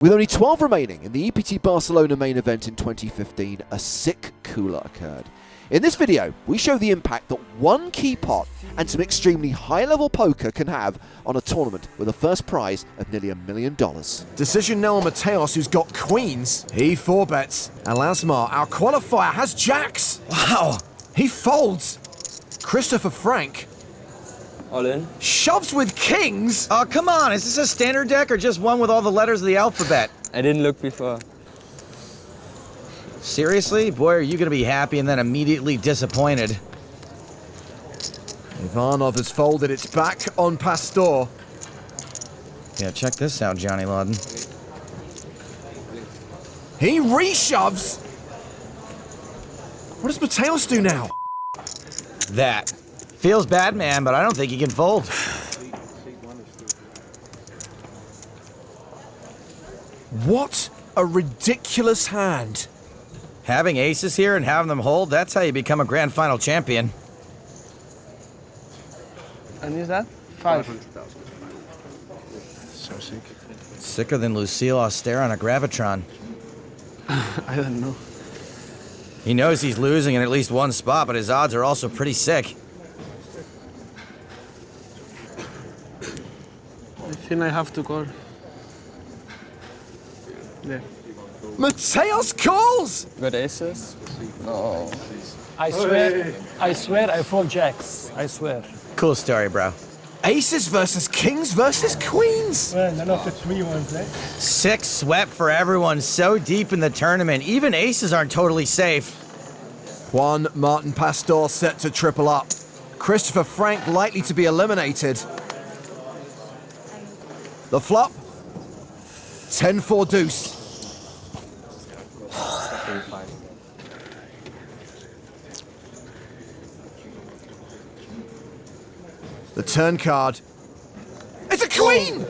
With only 12 remaining in the EPT Barcelona main event in 2015, a sick cooler occurred. In this video, we show the impact that one key pot and some extremely high-level poker can have on a tournament with a first prize of nearly $1 million. Decision now on Mateos, who's got queens. He 4-bets. And Lasmar, our qualifier, has jacks. Wow. He folds. Christopher Frank all in. Shoves with kings. Oh, come on. Is this a standard deck or just one with all the letters of the alphabet? I didn't look before. Seriously? Boy, are you going to be happy and then immediately disappointed. Ivanov has folded. It's back on Pastor. Yeah, check this out, Johnny Lawden. He reshoves. What does Mateos do now? That. Feels bad, man, but I don't think he can fold. What a ridiculous hand. Having aces here and having them hold, that's how you become a grand final champion. And is that? 5. So sick. Sicker than Lucille Auster on a Gravitron. I don't know. He knows he's losing in at least one spot, but his odds are also pretty sick. I think I have to call. There. Mateos calls! Got aces? No. I swear I fold jacks. I swear. Cool story, bro. Aces versus kings versus queens. Well, none of the 3 ones, eh? 6 sweat for everyone so deep in the tournament. Even aces aren't totally safe. Juan Martin Pastor set to triple up. Christopher Frank likely to be eliminated. The flop. 10-4 deuce. The turn card. It's a queen!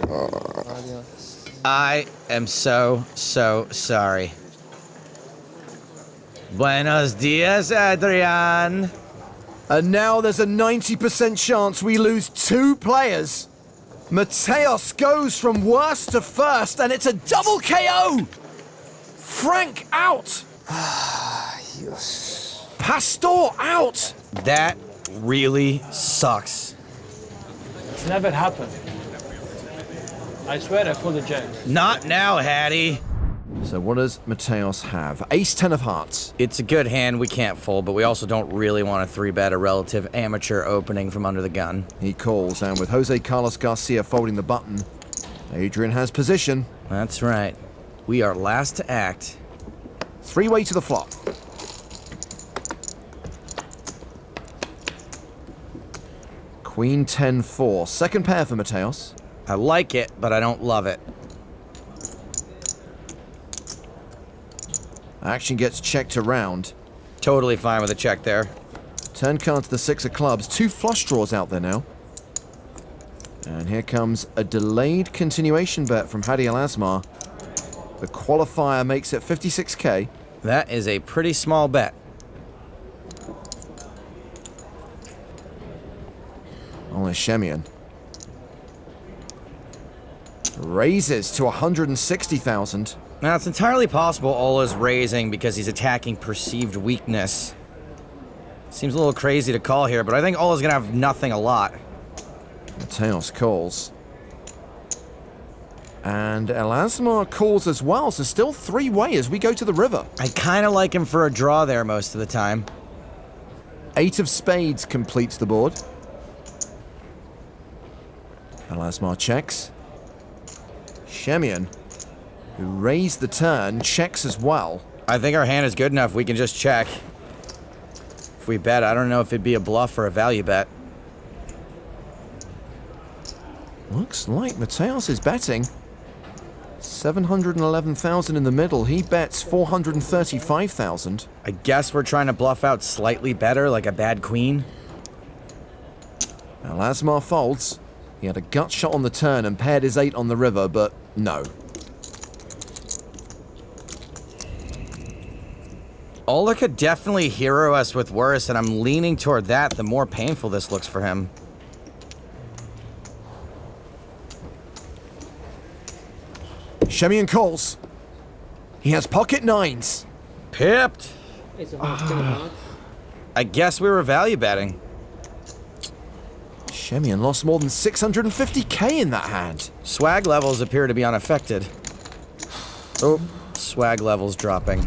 I am so sorry. Buenos días, Adrian. And now there's a 90% chance we lose 2 players. Mateos goes from worst to first, and it's a double KO! Frank out! Yes. Pastor out! That really sucks. It's never happened. I swear I fold the jacks. Not now, Hattie. So what does Mateos have? Ace-10 of hearts. It's a good hand we can't fold, but we also don't really want to 3-bet a relative amateur opening from under the gun. He calls, and with Jose Carlos Garcia folding the button, Adrian has position. That's right. We are last to act. 3-way to the flop. Queen 10-4. Second pair for Mateos. I like it, but I don't love it. Action gets checked around. Totally fine with a check there. Turn card to the 6 of clubs. 2 flush draws out there now. And here comes a delayed continuation bet from Hadi Al-Asmar. The qualifier makes it 56K. That is a pretty small bet. Only Schemion raises to 160,000. Now, it's entirely possible Ola's raising because he's attacking perceived weakness. Seems a little crazy to call here, but I think Ola's gonna have nothing a lot. Mateos calls. And Al-Asmar calls as well, so still 3-way as we go to the river. I kind of like him for a draw there most of the time. 8 of spades completes the board. Al-Asmar checks. Schemion, who raised the turn, checks as well. I think our hand is good enough. We can just check. If we bet, I don't know if it'd be a bluff or a value bet. Looks like Mateos is betting. 711,000 in the middle. He bets 435,000. I guess we're trying to bluff out slightly better, like a bad queen. Al-Asmar folds. He had a gut shot on the turn and paired his 8 on the river, but no. Ola could definitely hero us with worse, and I'm leaning toward that the more painful this looks for him. Schemion calls. He has pocket nines. Pipped. I guess we were value betting. Schemion lost more than 650k in that hand. Swag levels appear to be unaffected. Oh, swag levels dropping.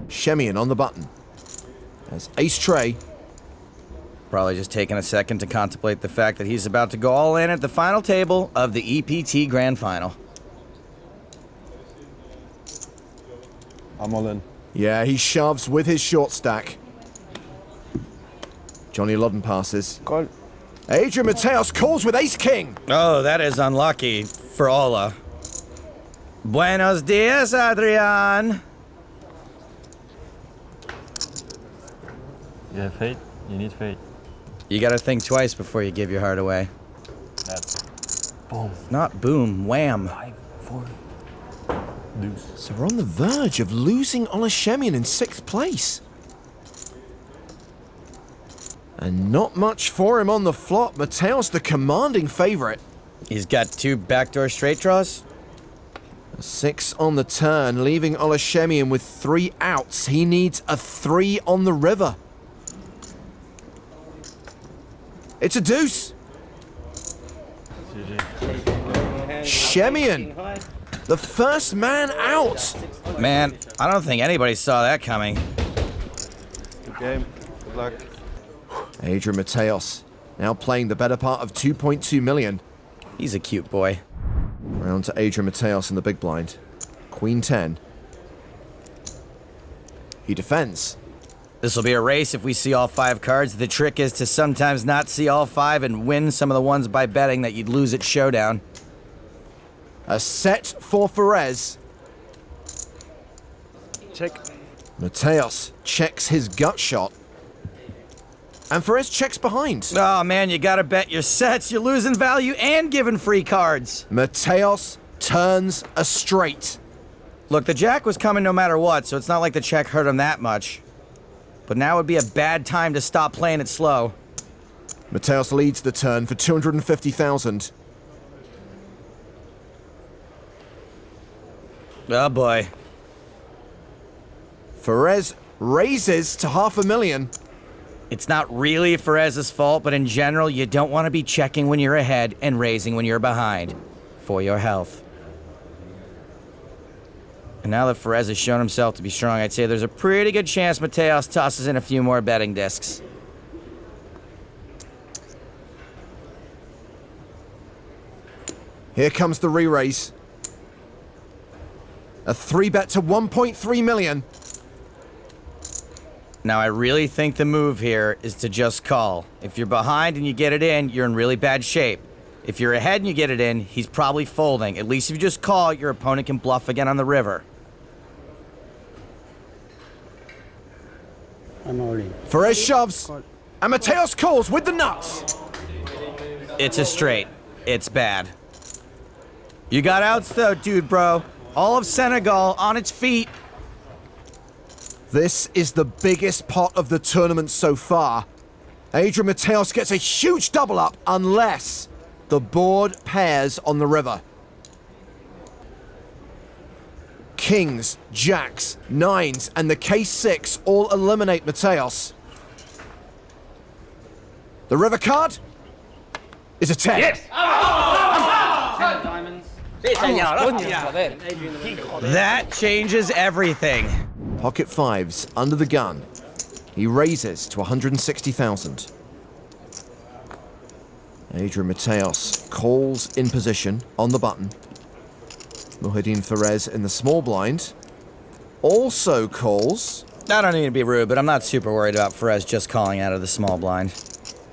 Schemion on the button. As ace tray. Probably just taking a second to contemplate the fact that he's about to go all in at the final table of the EPT Grand Final. I'm all in. Yeah, he shoves with his short stack. Johnny Lodden passes. Call. Adrian Mateos calls with ace-king. Oh, that is unlucky for Ola. Buenos días, Adrian. You have faith? You need faith. You gotta think twice before you give your heart away. That's boom. Not boom, wham. 5, 4, deuce. So we're on the verge of losing Ola Schemion in 6th place. And not much for him on the flop. Mateos the commanding favorite. He's got 2 backdoor straight draws. A 6 on the turn, leaving Ola Schemion with 3 outs. He needs a 3 on the river. It's a deuce. GG. Schemion, the first man out. Man, I don't think anybody saw that coming. Good game. Good luck. Adrian Mateos, now playing the better part of 2.2 million. He's a cute boy. Round to Adrian Mateos in the big blind. Queen 10. He defends. This will be a race if we see all 5 cards. The trick is to sometimes not see all 5 and win some of the ones by betting that you'd lose at Showdown. A set for Ferez. Check. Mateos checks his gut shot. And Ferez checks behind. Oh man, you gotta bet your sets. You're losing value and giving free cards. Mateos turns a straight. Look, the jack was coming no matter what, so it's not like the check hurt him that much. But now would be a bad time to stop playing it slow. Mateos leads the turn for 250,000. Oh boy. Ferez raises to 500,000. It's not really Ferez's fault, but in general, you don't want to be checking when you're ahead and raising when you're behind. For your health. And now that Ferez has shown himself to be strong, I'd say there's a pretty good chance Mateos tosses in a few more betting discs. Here comes the re-raise. A 3-bet to 1.3 million. Now, I really think the move here is to just call. If you're behind and you get it in, you're in really bad shape. If you're ahead and you get it in, he's probably folding. At least if you just call, your opponent can bluff again on the river. I'm all in. Ferez shoves. And Mateos calls with the nuts. It's a straight. It's bad. You got outs though, dude, bro. All of Senegal on its feet. This is the biggest pot of the tournament so far. Adrian Mateos gets a huge double up unless the board pairs on the river. Kings, jacks, nines, and the K6 all eliminate Mateos. The river card is a 10. Yes! That changes everything. Pocket fives under the gun. He raises to 160,000. Adrian Mateos calls in position on the button. Muhyiddin Ferez in the small blind also calls. I don't need to be rude, but I'm not super worried about Ferez just calling out of the small blind.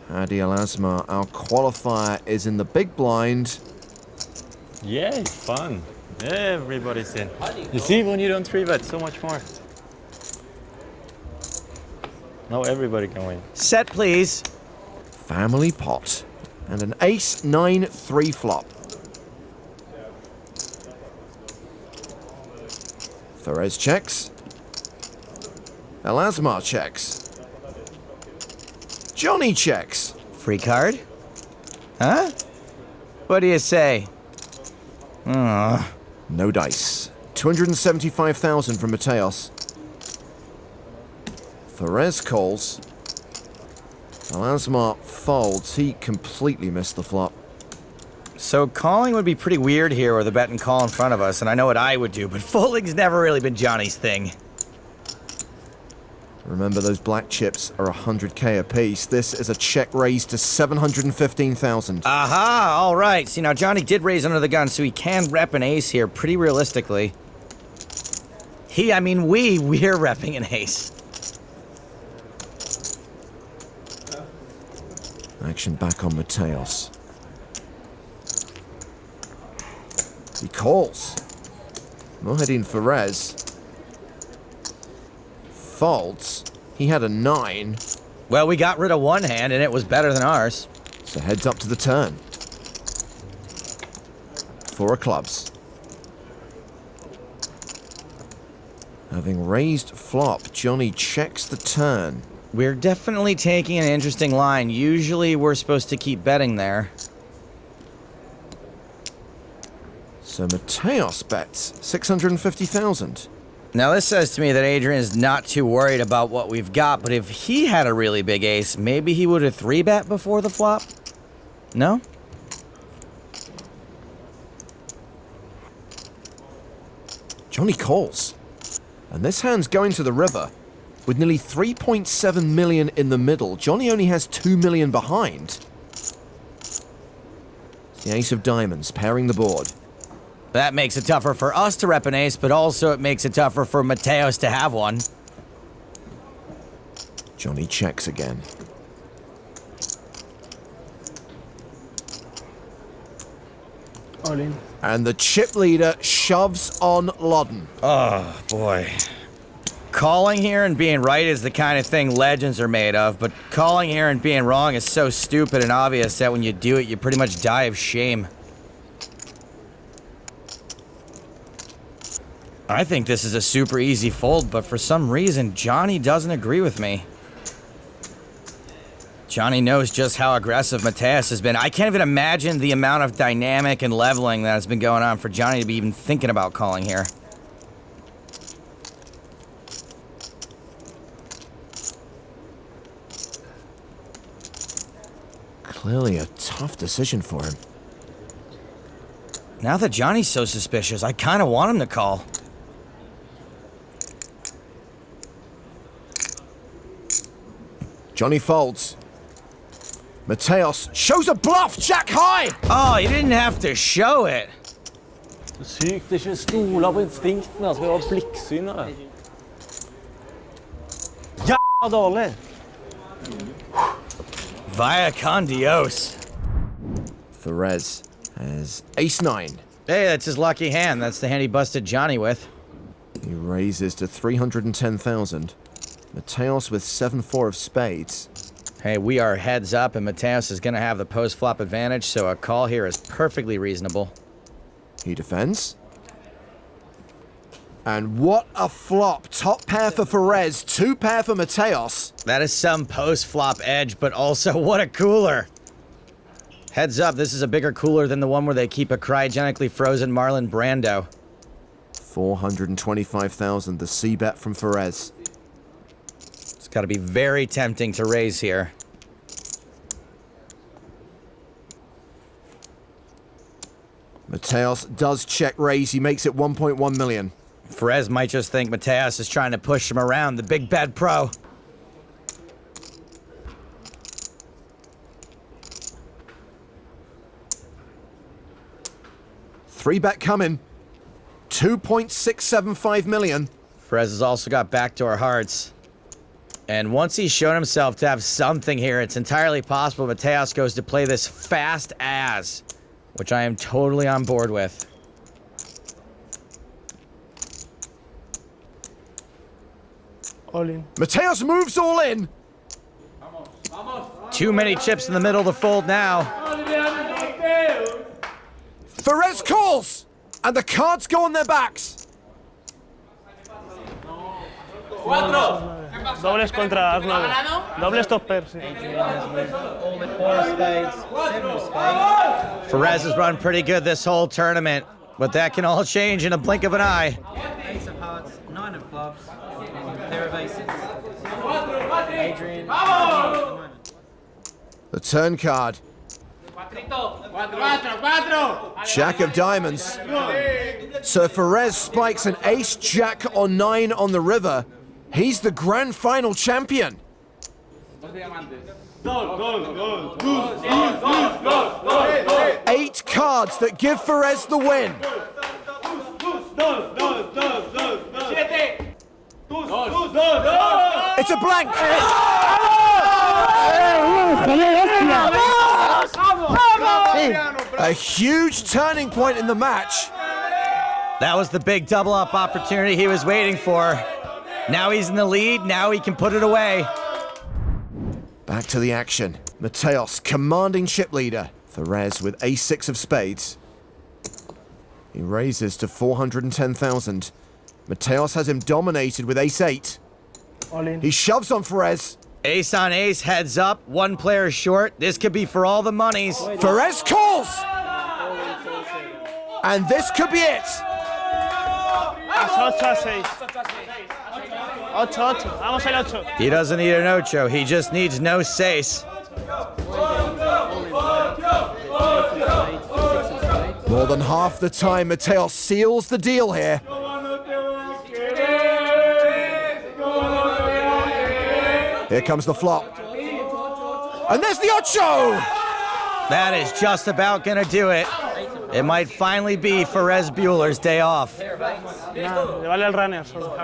Hadi Al-Asmar, our qualifier, is in the big blind. Yeah, it's fun. Everybody's in. You see, when you don't 3-bet, so much more. Now everybody can win. Set, please. Family pot. And an ace-9-3 flop. Ferez checks. Al-Asmar checks. Johnny checks. Free card? Huh? What do you say? No dice. 275,000 from Mateos. Perez calls. Alasmar folds. He completely missed the flop. So calling would be pretty weird here with a bet and call in front of us, and I know what I would do, but folding's never really been Johnny's thing. Remember, those black chips are 100K apiece. This is a check raise to 715,000. Aha, all right. See, now Johnny did raise under the gun, so he can rep an ace here pretty realistically. We're repping an ace. Action back on Mateos. He calls. Mohedin Perez folds. He had a 9. Well, we got rid of one hand, and it was better than ours. So heads up to the turn. 4 of clubs. Having raised flop, Johnny checks the turn. We're definitely taking an interesting line. Usually we're supposed to keep betting there. So Mateos bets 650,000. Now this says to me that Adrian is not too worried about what we've got, but if he had a really big ace, maybe he would have 3-bet before the flop? No? Johnny calls. And this hand's going to the river. With nearly 3.7 million in the middle, Johnny only has 2 million behind. The ace of diamonds pairing the board. That makes it tougher for us to rep an ace, but also it makes it tougher for Mateos to have one. Johnny checks again. All in. And the chip leader shoves on Loddon. Oh, boy. Calling here and being right is the kind of thing legends are made of, but calling here and being wrong is so stupid and obvious that when you do it, you pretty much die of shame. I think this is a super easy fold, but for some reason, Johnny doesn't agree with me. Johnny knows just how aggressive Mateos has been. I can't even imagine the amount of dynamic and leveling that has been going on for Johnny to be even thinking about calling here. Clearly a tough decision for him. Now that Johnny's so suspicious, I kind of want him to call. Johnny folds. Mateos shows a bluff, jack high! Oh, he didn't have to show it. Sykt ikke stola på instinktene, skal være blikksynere. Jævla dårlig! Vaya con Dios. Perez has ace-9. Hey, that's his lucky hand. That's the hand he busted Johnny with. He raises to 310,000. Mateos with 7-4 of spades. Hey, we are heads up, and Mateos is going to have the post-flop advantage, so a call here is perfectly reasonable. He defends. And what a flop. Top pair for Perez, 2 pair for Mateos. That is some post-flop edge, but also what a cooler. Heads up, this is a bigger cooler than the one where they keep a cryogenically frozen Marlon Brando. 425,000, the C-bet from Perez. It's got to be very tempting to raise here. Mateos does check raise. He makes it 1.1 million. Perez might just think Mateos is trying to push him around, the big bad pro. Three bet coming. 2.675 million. Perez has also got backdoor hearts. And once he's shown himself to have something here, it's entirely possible Mateos goes to play this fast as, which I am totally on board with. All in. Mateos moves all in. Too many chips in the middle to fold now. Perez calls. And the cards go on their backs. Dobles contra as 9. Doble stopper, sí. Perez has run pretty good this whole tournament, but that can all change in a blink of an eye. hearts, 9 of clubs, pair of aces. Adrian. The turn card. Jack of diamonds. So if Perez spikes an ace jack or 9 on the river, he's the grand final champion. 8 cards that give Perez the win. It's a blank. A huge turning point in the match. That was the big double-up opportunity he was waiting for. Now he's in the lead. Now he can put it away. Back to the action. Mateos, commanding chip leader. Perez with ace-6 of spades. He raises to 410,000. Mateos has him dominated with ace-8. All in. He shoves on Perez. Ace on ace, heads up. One player short. This could be for all the monies. Perez calls! And this could be it. As 8 a 6. 8, 8. Vamos el 8. He doesn't need an ocho. He just needs no seis. More than half the time, Mateos seals the deal here. Here comes the flop. And there's the ocho! That is just about gonna do it. It might finally be Perez Bueller's day off. Le vale el runner solo.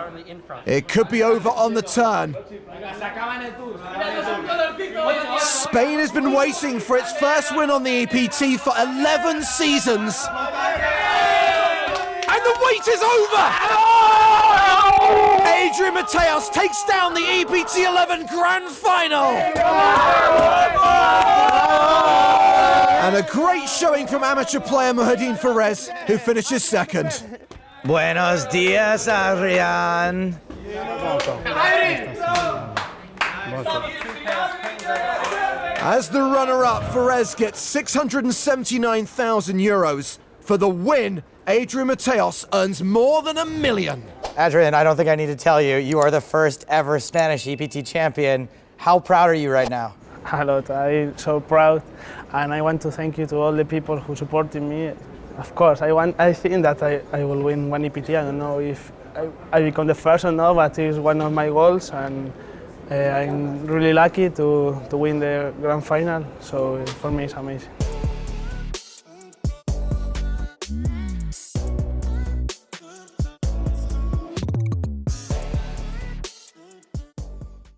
It could be over on the turn. Spain has been waiting for its first win on the EPT for 11 seasons. And the wait is over! Adrian Mateos takes down the EPT 11 Grand Final! And a great showing from amateur player Muhaddin Perez, who finishes second. Buenos días, Adrian. As the runner-up, Perez gets 679,000 euros. For the win, Adrian Mateos earns more than $1 million. Adrian, I don't think I need to tell you, you are the first ever Spanish EPT champion. How proud are you right now? A lot. I'm so proud, and I want to thank you to all the people who supported me. Of course, I think that I will win one EPT. I don't know if I become the first or not, but it's one of my goals, and I'm really lucky to win the grand final. So for me, it's amazing.